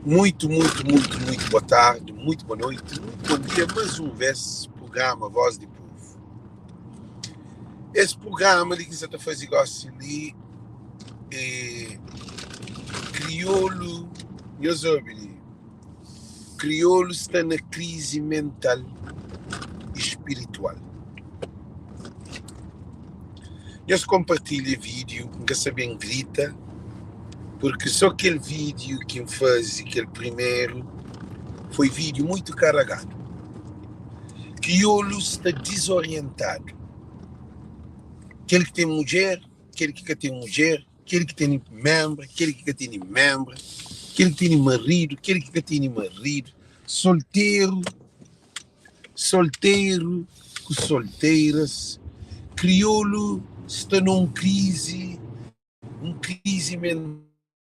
Muito boa tarde, muito boa noite, muito bom dia. Mais uma vez, programa Voz do Povo. Esse programa ali que você está fazendo negócio ali é crioulo, eu soube, crioulo está na crise mental e espiritual. Eu compartilho vídeo, nunca sabem grita, porque só aquele vídeo que eu fiz, aquele primeiro, foi vídeo muito carregado. Crioulo está desorientado. Aquele que tem mulher, aquele que tem mulher, aquele que tem membro, aquele que tem membro, aquele que tem marido, aquele que tem marido, solteiro, com solteiras. Crioulo está numa crise mental.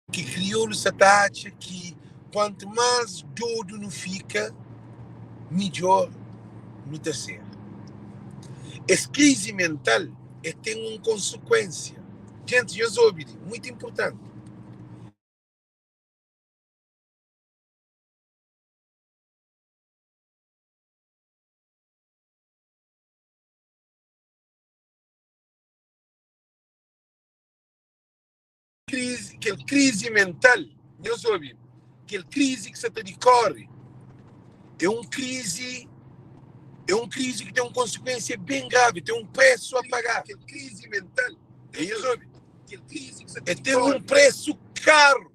Que crioulo se acha que quanto mais doido não fica, melhor não está ser. Essa crise mental tem uma consequência. Gente, eu soube, muito importante. Aquela crise mental, eu soube, aquela crise que você está de corre, é uma crise que tem uma consequência bem grave, tem um preço a pagar. Aquela crise mental, eu soube, tem um preço caro.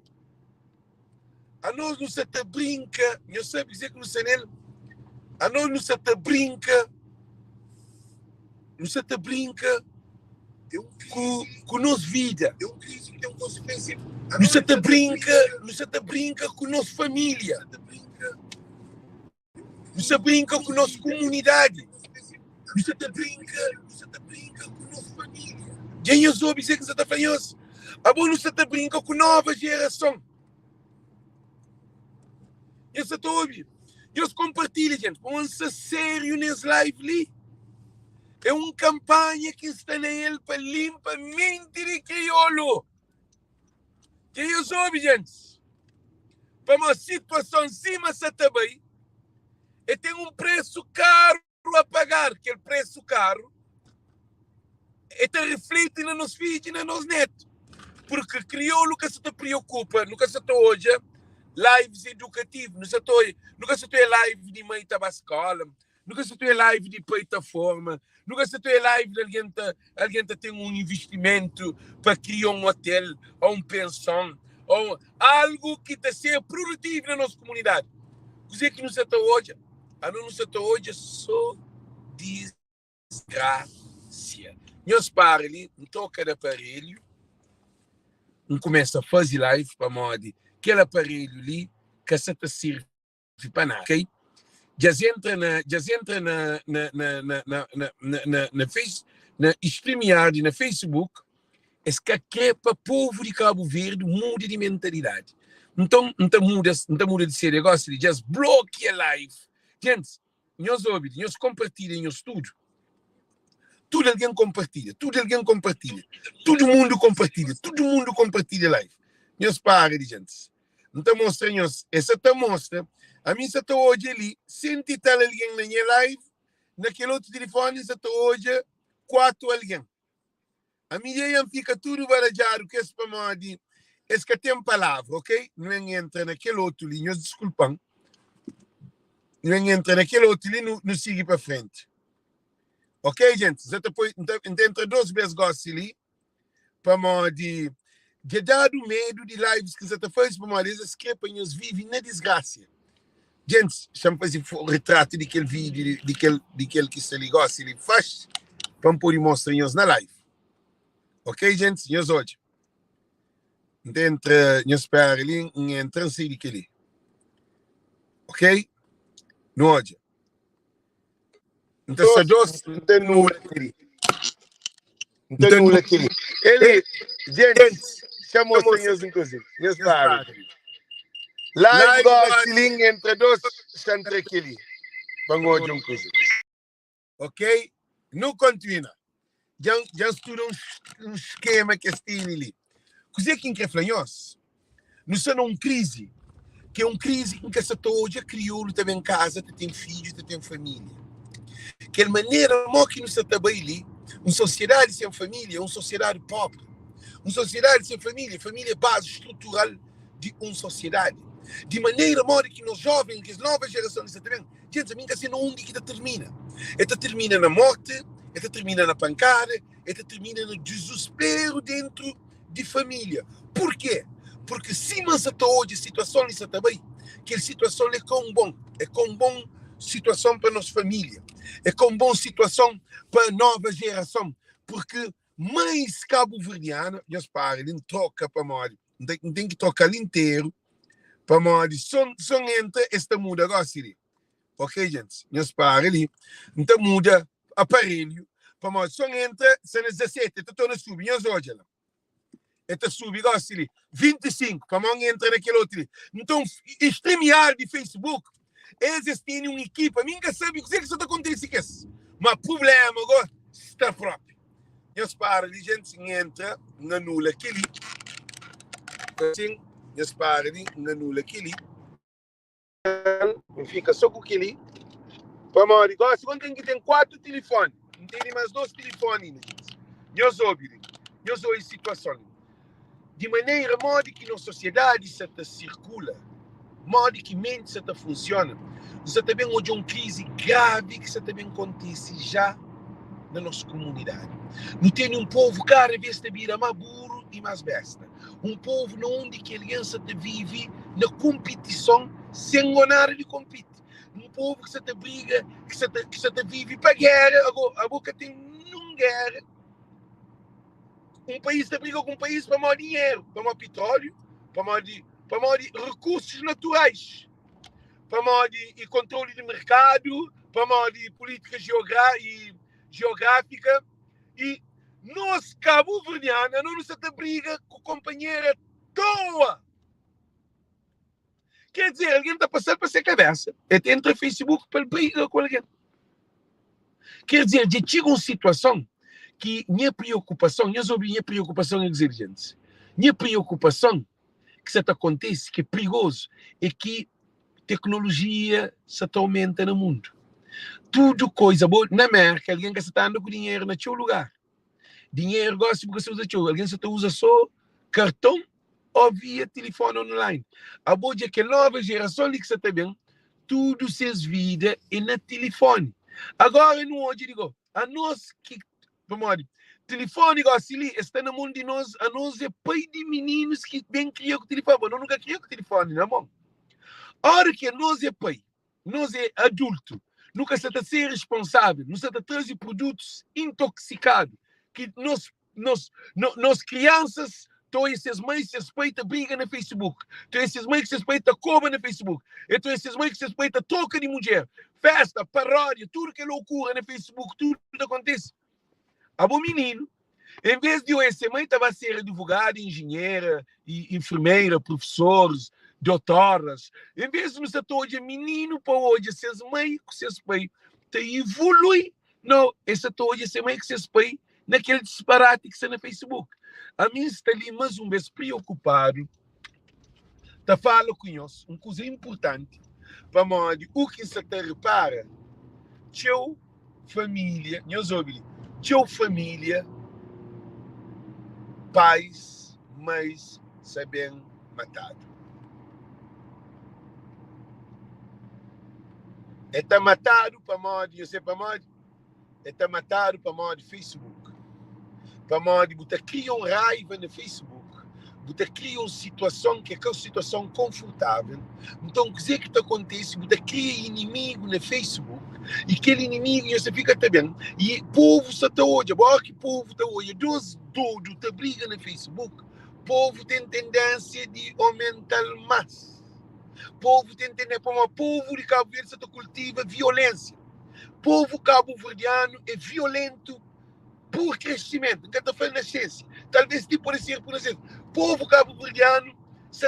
A nós não se te brinca, eu sei dizer que não sei nele, a nós não se te brinca com nossa vida. É uma crise que tem uma consequência. Não se te brinca com nossa família. Não se brinca com nossa comunidade. Não se te brinca com nossa família. Quem eu soube dizer que você está falando isso? Não se te brinca com nova geração. Eu só estou a ouvir. Eu compartilho, gente. Vamos ser sério nesse live ali. É uma campanha que está nele para limpar mente de crioulo. Que eu soube, gente. Para uma situação cima se também. E tem um preço caro a pagar. Aquele preço caro. E te reflete nos nossos filhos e nos nossos netos. Porque crioulo que se te preocupa, nunca se te hoje, lives educativos, nunca se te live de mãe para a escola, nunca se te live de plataforma, nunca se te live de alguém tem um investimento para criar um hotel ou uma pensão ou algo que está ser produtivo na nossa comunidade. Dizer que não se te hoje, não se te hoje é só desgraça. Nós para ali, não toca de aparelho, não começa a fazer live para modo aquele aparelho ali que se te serve para nada, ok? Já entra na StreamYard, na Facebook, esse que é para o povo de Cabo Verde muda de mentalidade. Então, não muda de ser negócio, ele just bloqueia a live. Gente, nós ouvimos, nós compartilhamos tudo. Tudo alguém compartilha. Todo mundo compartilha live. Nós para, gente. Então, mostra-nos, essa te mostra. A mim, você está hoje ali, 100 e tal alguém na minha live, naquele outro telefone, você está hoje 4 alguém. A minha fica tudo barajado, que esse para mim, esse que tem palavra, ok? Não entra naquele outro ali, nós desculpam. Não entra naquele outro ali, não siga para frente. Ok, gente? Você depois, entre 2 vezes gosto ali, para mim, de dado medo de lives que você faz, para mim, eles que nós vivem na desgraça. Gente, chama fazer o retrato daquele vídeo, daquele que se ligou, se ele faz, para poder mostrar na live. Ok, gente? Nós hoje. Dentro, nós espera ali, entra assim daquele. Ok? No hoje. Então, se dois, não tem nula aquele. Não tem nula aquele. Ele, gente, chamou os senhores, inclusive. Nós espera. Live gospel entre 2 entre aquele. Vamos hoje coisa. Ok? Não continua. Já estuda um esquema que está ali. Coisa que quer falar nós. Não são uma crise. que é uma crise em que essa toda crioulo também em casa, tem filhos, tem família. Que é a maneira como que nos trabalha uma sociedade sem família, uma sociedade pobre. Uma sociedade sem família, família é base estrutural de uma sociedade. De maneira como que nós jovens, que as novas gerações também, gente, a mim que assim não onde que termina. Ela termina na morte, ela termina na pancada, ela termina no desespero dentro de família. Por quê? Porque se nós hoje a situação está também, que a situação é com bom situação para a nossa família, é com boa situação para a nova geração, porque mais cabo-verdiana, já para, ele troca para morrer, tem que trocar ali inteiro, para morrer, só entra esta muda agora, Siri. Ok, gente? Já para ali, então muda aparelho, para morrer, só entra, se é 17, estou na subir, já hoje lá. Eta sub igual ali, 25, para morrer entra naquele outro. Então, streamear de Facebook, eles têm uma equipa, ninguém sabe o que está acontecendo. Mas o problema agora está próprio. Eles param ali, gente entra na nula aquele. Assim, eles param ali na nula aquele. Fica só com aquele. Para morrer igual, se tem que ter 4 telefones, não tem mais 2 telefones. Eu sou em situação. De maneira modo que na sociedade se circula, modo que mente se funciona. Você também hoje uma crise grave que também acontece já na nossa comunidade. Não tem um povo cada vez que vira mais burro e mais besta. Um povo onde que a aliança vive na competição sem ganhar de compete. Um povo que se briga, que se vive para guerra, a boca tem uma guerra. Um país se briga com um país para mais dinheiro, para mais petróleo, para mais recursos naturais, para mais de controle de mercado, para mais de política geográfica. E nós, cabo-verdiana, não nos briga com companheira toa. Quer dizer, alguém está passando para ser cabeça. Entra no Facebook para brigar com alguém. Quer dizer, já chega uma situação que minha preocupação, minha preocupação é dizer, gente, minha preocupação que isso acontece, que é perigoso, é que tecnologia se aumenta no mundo. Tudo coisa boa. Na América, alguém que está andando com dinheiro no seu lugar. Dinheiro gosta porque você usa teu. Alguém só usa só cartão ou via telefone online. A boa é que a nova geração que está bem, tudo se vida é no telefone. Agora, no hoje, digo, a nós que, vamos telefone igual assim, está no mundo de nós, a nós é pai de meninos que bem criam com o telefone. Eu nunca criei com o telefone, não é bom? A hora que nós é pai, nós é adulto, nunca se está a ser responsável, nós está a trazer produtos intoxicados, que nós crianças, então essas mães se respeitam briga no Facebook, então essas mães que se respeitam cobra no Facebook, então essas mães que se respeitam troca de mulher, festa, paródia, tudo que é loucura no Facebook, tudo acontece. A bom menino, em vez de eu ser mãe, estava a ser advogada, engenheira, enfermeira, professores, doutoras. Em vez de nos hoje, menino para hoje, ser mãe, ser pai, evolui. Não, esse hoje, ser mãe, ser pai, naquele disparate que está no Facebook. A mim está ali mais um vez preocupado, está falando com nós, uma coisa importante, para modo, o que se te repara, teu família, nós ouvimos, teu família, pais, mães, sabem matado. Está matado para modo, eu sei para modo, está matado para modo Facebook. Para modo, você cria uma raiva no Facebook, você cria uma situação que é aquela situação confortável. Então, o que acontece? Você cria inimigo no Facebook, e aquele inimigo você fica também. E o povo está hoje, agora que o povo está hoje, dois doidos está briga no Facebook, o povo tem tendência de aumentar mais. O povo tem tendência, para o povo de Cabo Verde está cultiva violência. O povo cabo-verdiano é violento por crescimento, que está falando na ciência. Talvez tipo pode ser por nascença. O povo cabo-verdiano se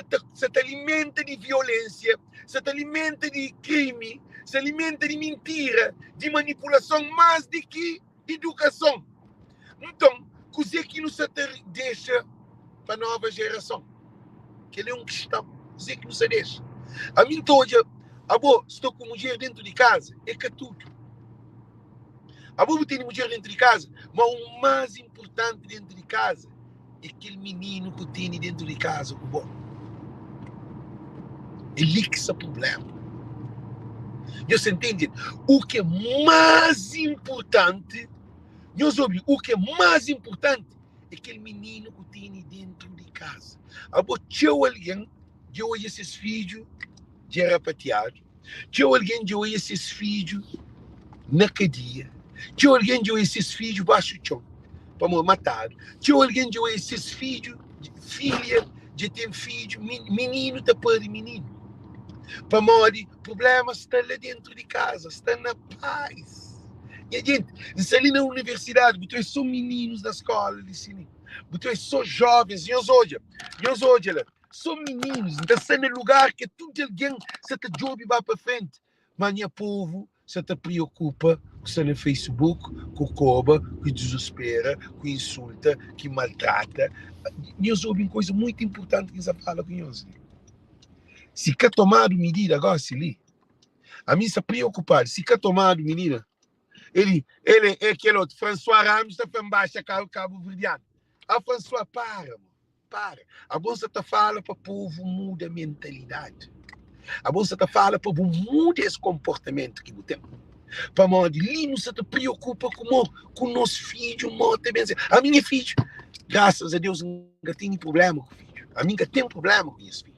alimenta de violência, se alimenta de crime, se alimenta de mentira, de manipulação, mais do que educação. Então, coisa que não se deixa para a nova geração. Que ele é uma questão. Coisa que não se deixa. A mim hoje, estou com mulher dentro de casa, é que tudo. Tem mulher dentro de casa, mas o mais importante dentro de casa é aquele menino que tem dentro de casa. Ele que é o problema. Você entende? O que é mais importante, o que é mais importante é aquele menino que tem dentro de casa. Tinha alguém que hoje esses filhos de rapateado, tinha alguém que hoje esses filhos na cadeia, tinha alguém que hoje esses filhos baixo chão para me matar, tinha alguém que hoje esses filhos, filha de ter filho, menino tá para menino. Para morrer, problemas estão lá dentro de casa, estão na paz. E a gente, isso ali na universidade, vocês são meninos da escola, vocês são jovens, e os hoje lá, são meninos, estão no lugar que tudo alguém se te joga vai para frente. Mas o povo se te preocupa com está no Facebook, com cobra, que desespera, que insulta, que maltrata. E eu ouvem coisa muito importante que eles falam com eles. Se quer tomar medida agora, se li, a mim se preocupar, se quer tomar medida, ele é aquele outro, François Ramos, está para baixo, Cabo Verdeano. A François, para. A bolsa está fala para o povo muda a mentalidade. A bolsa está fala para o povo muda esse comportamento que tem. Para modo ali não se te preocupa com o nosso filho, a minha filha, graças a Deus, nunca tem problema com o filho. A minha tem problema com esse filho.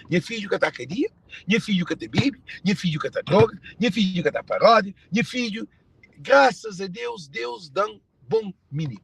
Minha filho que está cadeia, minha filho que está bebe, minha filho que está droga, minha filho que está paródia, minha filho, graças a Deus, Deus dá um bom menino.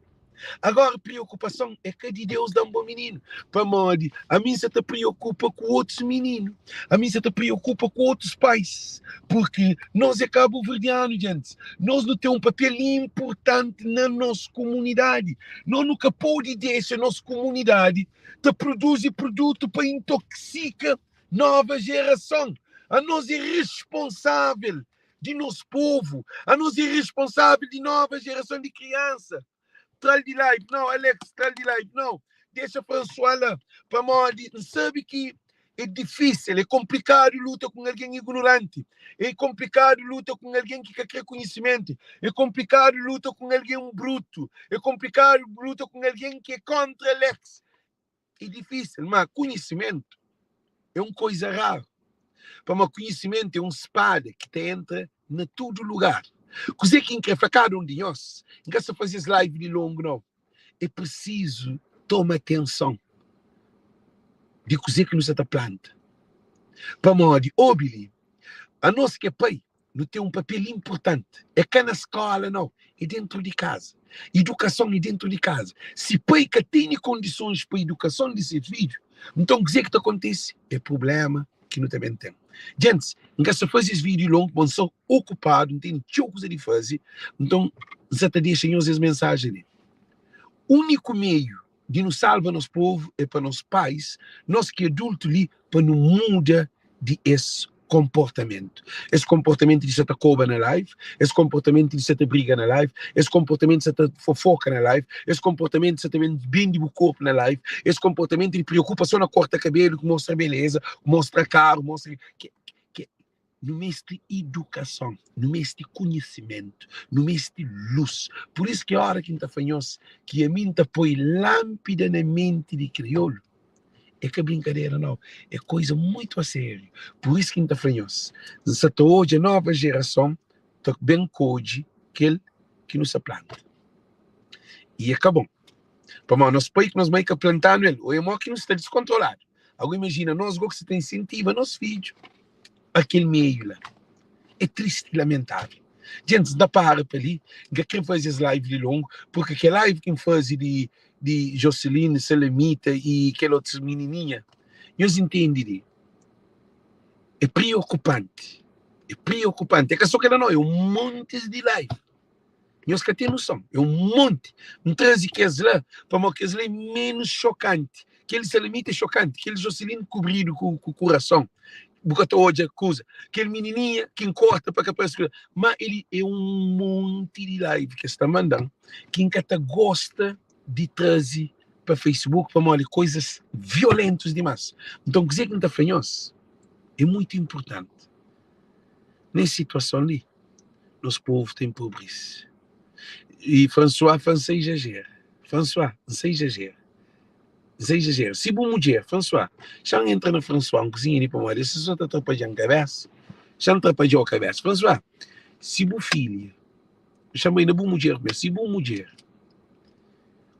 Agora a preocupação é que de Deus dá um bom menino. Para modo, a mim se te preocupa com outros meninos, a mim se te preocupa com outros pais, porque nós é Cabo Verdeano, gente. Nós não temos um papel importante na nossa comunidade. Nós nunca podemos deixar a nossa comunidade te produzir produto para intoxicar nova geração. A nós é responsável de nosso povo, a nós é responsável de nova geração de criança. Tral de live, não, Alex, tral de live, não. Deixa a François lá. Para morrer, sabe que é difícil, é complicado lutar com alguém ignorante. É complicado lutar com alguém que quer conhecimento. É complicado lutar com alguém bruto. É complicado lutar com alguém que é contra Alex. É difícil, mas conhecimento é uma coisa rara. Para o conhecimento é uma espada que te entra em todo lugar. Cos'è que quer cada um de nós? Não quer fazer esse live de longo, não. É preciso tomar atenção de cos'è que nos está planta. Para modo, obili, a nós que é pai, não tem um papel importante. É cá na escola, não. É dentro de casa. Educação é dentro de casa. Se pai que tem condições para a educação de seu filho, então o que é que acontece? É problema que não também tem. Gente, não quer fazer esse vídeo longo, mas sou ocupado, não tem nenhuma coisa de fazer. Então, você está deixando as mensagens ali. O único meio de nos salvar nosso povo é para nossos pais, nós que adultos ali, para não mudar de esse comportamento. Esse comportamento de você cobra na live, esse comportamento de você briga na live, esse comportamento de você fofoca na live, esse comportamento de você vende o corpo na live, esse comportamento de preocupação na corta cabelo, que mostra beleza, mostra caro, mostra que no mês de educação, no mês de conhecimento, no mês de luz. Por isso que a hora que a gente faz, que a minha põe lâmpada na mente de crioulo, é que brincadeira não, é coisa muito a sério. Por isso que a gente faz. Se hoje a nova geração está bem code que nos planta. E acabou. Para nós pai que nós vai plantar ele, ou é mó que nos está descontrolado. Agora imagina, nós que se tem incentiva nosso filho aquele meio lá. É triste e lamentável. Gente, dá para ali, que quer fazer esse live de longo, porque que live que faz de Joceline, Selemita e aquela outra menininha, eles entendem. É preocupante. É preocupante. É que só que ela não, é um monte de live. Eles que têm noção, é um monte. Não traz que as lá, para que as lá é menos chocante. Aquele Selemita é chocante, aquele Joceline cobrido com o coração. Porque hoje acusa, aquele menininha que corta para que apareça. Mas ele é um monte de live que está mandando. Quem que gosta de trazer para Facebook para mostrar coisas violentas demais. Então, o que é que não está fazendo? é muito importante. Nessa situação ali, nosso povo tem pobreza. E François faz exagero. François, não exagero. Não exagero. Se boa mulher, François, já entra na François, cozinha ali para uma hora, se só está atrapalhando a cabeça, já não atrapalhou a cabeça. François, se boa filha, chamei na boa mulher, mas se boa mulher,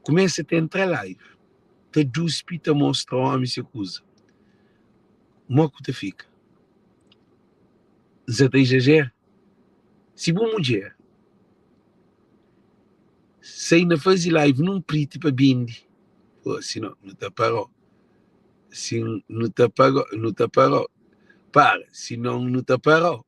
começa a entrar live, te duspe, te mostra o homem se acusa. Moco te fica. Você está exagero? Se boa mulher, sei na fazer live num preto para bindi, se não te parou. Se não te parou. Para, se não te parou.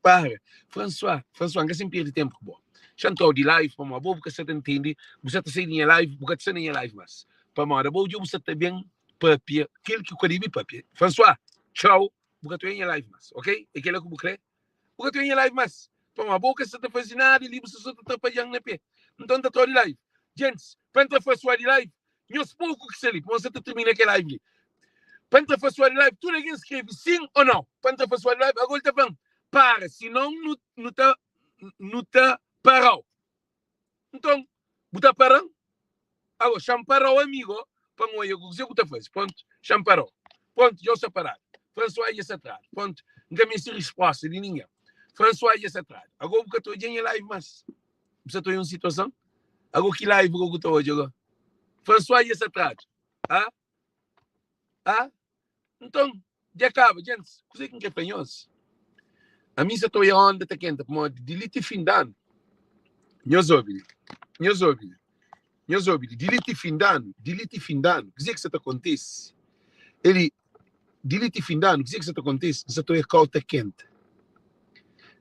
Para. François, não sempre perde tempo, bom. Já estou de live, para uma boa, porque você entende, você está sem live, porque você nem é live, mas para uma boa, você está bem, papia, aquele que eu queria papia. François, tchau, porque tu é em live, mas, ok? É aquele que eu queria, porque tu é em live, mas para uma boa, você está fazendo nada, e você está atrapalhando na pé. Então, está de live. Gente, para entrar François de live, não é pouco que se ali, para você terminar aquela live. Para entrar François de live, tu ninguém escreve sim ou não. Para entrar François de live, agora está falando, para, senão não está parou. Então, você parou? Agora, chama para o amigo, para o amigo, o que faz? Pronto, chama parou. Pronto, já está parado. François ia se atrás. Pronto, não tem essa resposta de ninguém. François ia se atrás. Agora, porque estou em live, mas você está em uma situação? Agora, que live que eu estou hoje agora? François ia se atrás. Ah? Ah? Então, já acaba, gente. Coisa que é penhoso. A mim, se estou aí onde está quente, como delete fim de ano. Nós ouvimos. Delete fim de ano. Coisa que isso acontece. Ele, delete fim de ano. Coisa que isso acontece. Nós estou aí calta quente.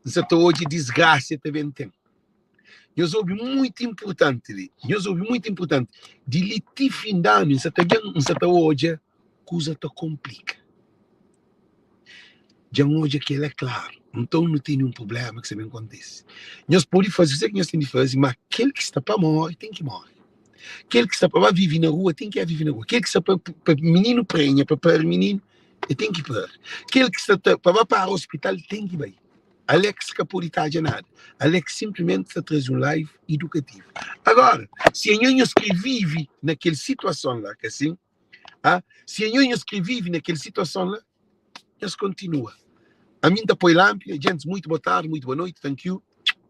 Nós estou hoje desgraça também tem. Nós ouvimos muito importante ali. Delete fim de ano. Nós estou hoje, coisa te complica. Já hoje aquilo é claro. Então não tem nenhum problema que isso me acontece. Nós podemos fazer o que nós temos de fazer, mas aquele que está para morrer tem que morrer. Aquele que está para viver na rua tem que viver na rua. Aquele que está para menino prenha, para menino, tem que ir para. Aquele que está para o hospital tem que ir. Alex que pode estar de nada. Alex simplesmente está traz um live educativo. Agora, se a gente que vive naquela situação lá, que assim, se a gente que vive naquela situação lá, nós continua. A mim da Poilâmpia, gente, muito boa tarde, muito boa noite, thank you.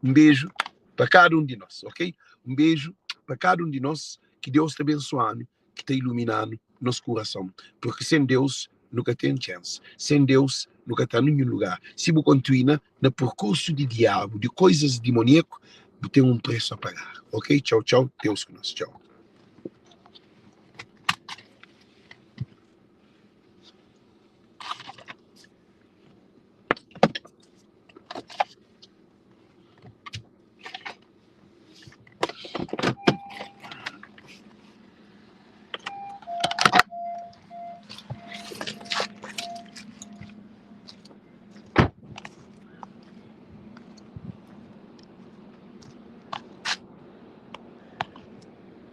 Um beijo para cada um de nós, ok? Um beijo para cada um de nós, que Deus te abençoando, que te iluminando nosso coração. Porque sem Deus, nunca tem chance. Sem Deus, nunca está em nenhum lugar. Se você continua no percurso de diabo, de coisas demoníacas, tem um preço a pagar, ok? Tchau, tchau, Deus com nós, tchau.